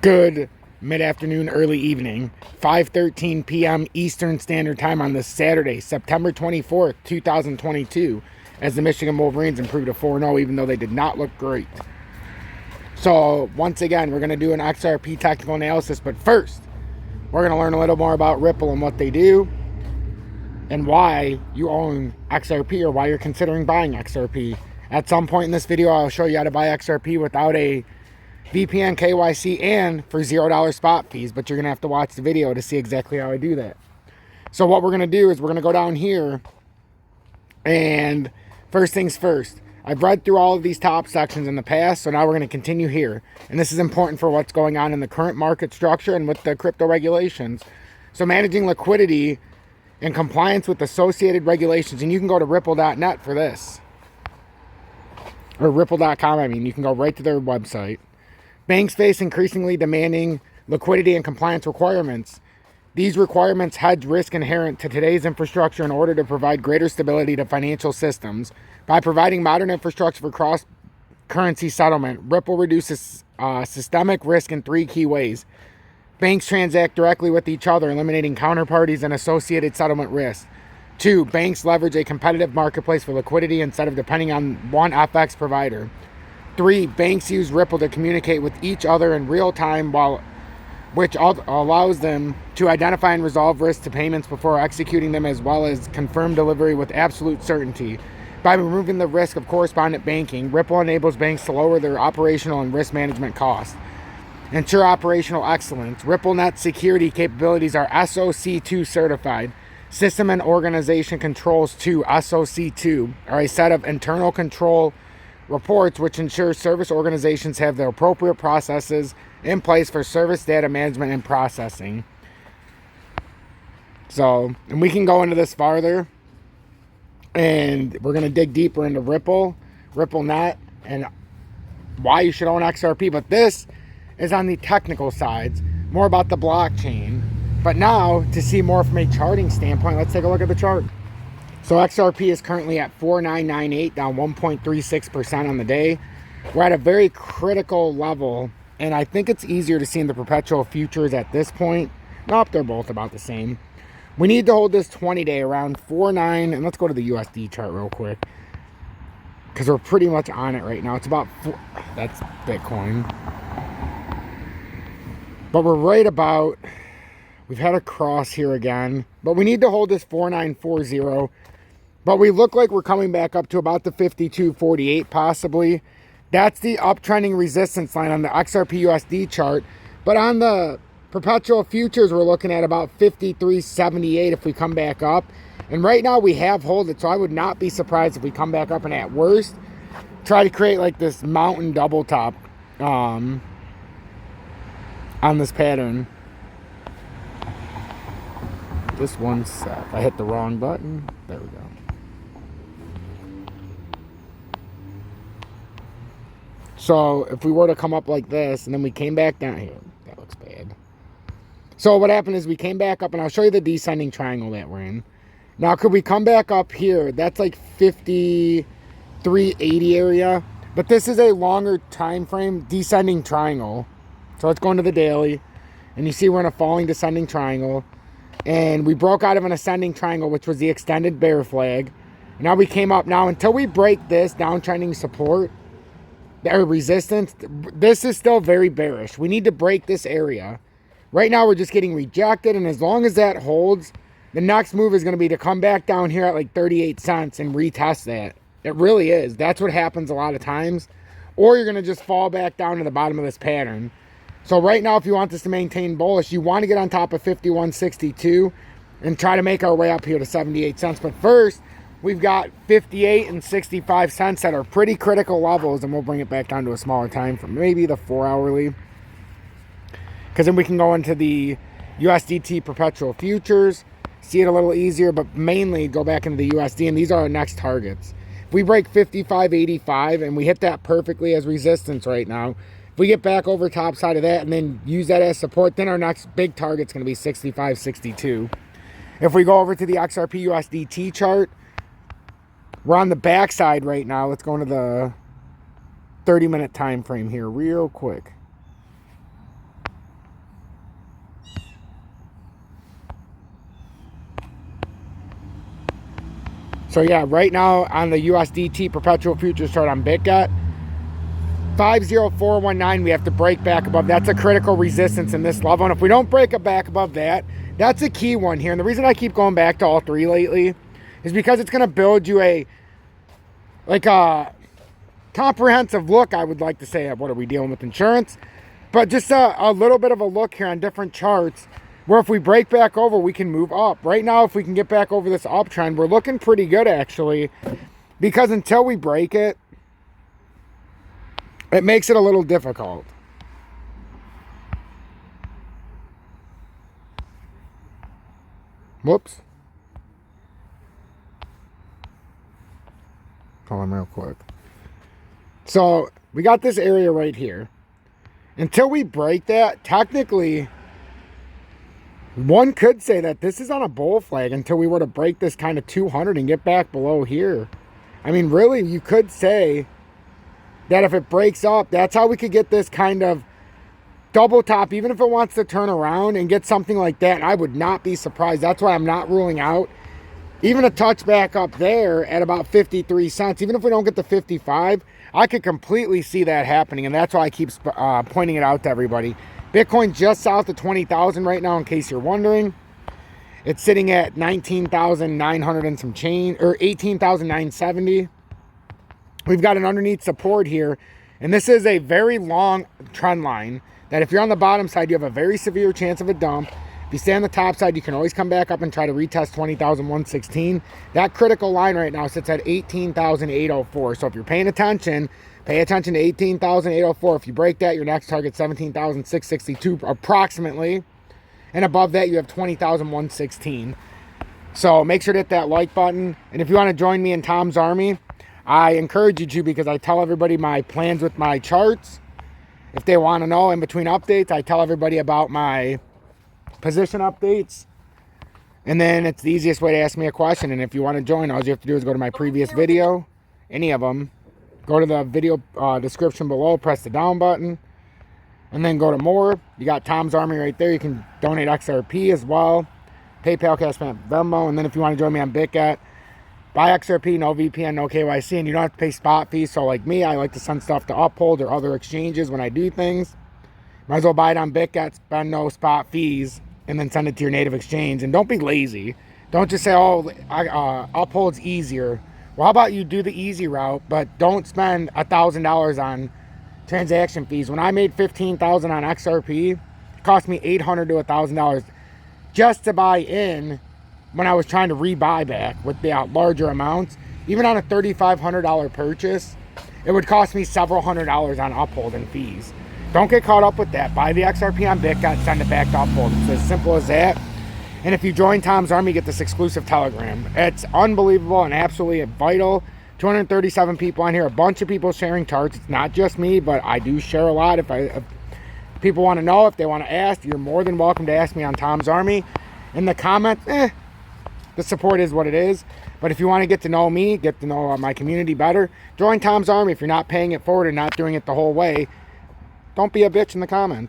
Good mid-afternoon, early evening, 5:13 p.m. Eastern Standard Time on this Saturday, September 24th, 2022, as the Michigan Wolverines improved to 4-0, even though they did not look great. So, once again, we're going to do an XRP technical analysis, but first, we're going to learn a little more about Ripple and what they do, and why you own XRP, or why you're considering buying XRP. At some point in this video, I'll show you how to buy XRP without a VPN, KYC, and for $0 spot fees, but you're going to have to watch the video to see exactly how I do that. So what we're going to do is we're going to go down here, and first things first, I've read through all of these top sections in the past, so now we're going to continue here. And this is important for what's going on in the current market structure and with the crypto regulations. So managing liquidity and compliance with associated regulations, and you can go to ripple.net for this. Or ripple.com, I mean, you can go right to their website. Banks face increasingly demanding liquidity and compliance requirements. These requirements hedge risk inherent to today's infrastructure in order to provide greater stability to financial systems. By providing modern infrastructure for cross-currency settlement, Ripple reduces systemic risk in three key ways. Banks transact directly with each other, eliminating counterparties and associated settlement risks. 2, banks leverage a competitive marketplace for liquidity instead of depending on one FX provider. 3, banks use Ripple to communicate with each other in real time, which allows them to identify and resolve risks to payments before executing them, as well as confirm delivery with absolute certainty. By removing the risk of correspondent banking, Ripple enables banks to lower their operational and risk management costs. Ensure operational excellence. RippleNet security capabilities are SOC2 certified. System and Organization Controls 2, SOC2, are a set of internal control reports which ensure service organizations have the appropriate processes in place for service data management and processing. So, and we can go into this farther, and we're going to dig deeper into Ripple, RippleNet, and why you should own XRP. But this is on the technical sides, more about the blockchain. But now, to see more from a charting standpoint, let's take a look at the chart. So XRP is currently at 4998, down 1.36% on the day. We're at a very critical level, and I think it's easier to see in the perpetual futures at this point. Nope, they're both about the same. We need to hold this 20-day around 49, and let's go to the USD chart real quick, because we're pretty much on it right now. It's about that's Bitcoin. But we're right about, we've had a cross here again, but we need to hold this 4940. But we look like we're coming back up to about the 52.48 possibly. That's the uptrending resistance line on the XRP USD chart. But on the perpetual futures, we're looking at about 53.78 if we come back up. And right now we have hold it, so I would not be surprised if we come back up and at worst try to create like this mountain double top on this pattern. This one's set. I hit the wrong button. There we go. So if we were to come up like this, and then we came back down here, that looks bad. So what happened is we came back up, and I'll show you the descending triangle that we're in. Now, could we come back up here? That's like 53.80 area. But this is a longer time frame descending triangle. So let's go into the daily. And you see we're in a falling descending triangle. And we broke out of an ascending triangle, which was the extended bear flag. Now we came up. Now, until we break this downtrending support, or resistance, this is still very bearish. We need to break this area. Right now, we're just getting rejected. And as long as that holds, the next move is going to be to come back down here at like 38 cents and retest that. It really is. That's what happens a lot of times. Or you're going to just fall back down to the bottom of this pattern. So right now, if you want this to maintain bullish, you want to get on top of 51.62 and try to make our way up here to 78 cents. But first, we've got 58 and 65 cents that are pretty critical levels, and we'll bring it back down to a smaller time from maybe the 4-hourly. Because then we can go into the USDT perpetual futures, see it a little easier, but mainly go back into the USD, and these are our next targets. If we break 55.85, and we hit that perfectly as resistance right now, if we get back over top side of that and then use that as support, then our next big target's going to be 65.62. If we go over to the XRP USDT chart, we're on the backside right now. Let's go into the 30-minute time frame here real quick. So yeah, right now on the USDT perpetual futures chart on BitGet, 50419, we have to break back above. That's a critical resistance in this level. And if we don't break it back above that, that's a key one here. And the reason I keep going back to all three lately is because it's going to build you a comprehensive look, I would like to say, at what are we dealing with insurance. But just a little bit of a look here on different charts where if we break back over, we can move up. Right now, if we can get back over this uptrend, we're looking pretty good, actually. Because until we break it, it makes it a little difficult. Whoops. Hold on real quick. So, we got this area right here. Until we break that, technically, one could say that this is on a bull flag until we were to break this kind of 200 and get back below here. I mean, really, you could say that if it breaks up, that's how we could get this kind of double top, even if it wants to turn around and get something like that. I would not be surprised. That's why I'm not ruling out even a touch back up there at about 53 cents. Even if we don't get to 55, I could completely see that happening, and that's why I keep pointing it out to everybody. Bitcoin just south of 20,000 right now, in case you're wondering. It's sitting at 19,900 and some change, or 18,970. We've got an underneath support here, and this is a very long trend line that if you're on the bottom side, you have a very severe chance of a dump. If you stay on the top side, you can always come back up and try to retest 20,116. That critical line right now sits at 18,804. So if you're paying attention, pay attention to 18,804. If you break that, your next target 17,662 approximately. And above that, you have 20,116. So make sure to hit that like button. And if you want to join me in Tom's Army, I encourage you to, because I tell everybody my plans with my charts. If they want to know in between updates, I tell everybody about my position updates. And then it's the easiest way to ask me a question. And if you want to join, all you have to do is go to my previous video, any of them, go to the video description below, press the down button, and then go to more. You got Tom's Army right there. You can donate XRP as well, PayPal, Cash App, Venmo. And then if you want to join me on BitGet, buy XRP, no VPN, no KYC, and you don't have to pay spot fees. So like me, I like to send stuff to Uphold or other exchanges when I do things. Might as well buy it on BitGet, spend no spot fees, and then send it to your native exchange. And don't be lazy. Don't just say, oh, Uphold's easier. Well, how about you do the easy route, but don't spend $1,000 on transaction fees. When I made $15,000 on XRP, it cost me $800 to $1,000 just to buy in when I was trying to rebuy back with the larger amounts. Even on a $3,500 purchase, it would cost me several $100s on Uphold and fees. Don't get caught up with that. Buy the XRP on BitGet, send it back to Uphold. It's as simple as that. And if you join Tom's Army, get this exclusive Telegram. It's unbelievable and absolutely vital. 237 people on here, a bunch of people sharing charts. It's not just me, but I do share a lot. If people want to know, if they want to ask, you're more than welcome to ask me on Tom's Army. In the comments, the support is what it is. But if you want to get to know me, get to know my community better, join Tom's Army. If you're not paying it forward and not doing it the whole way, don't be a bitch in the comments.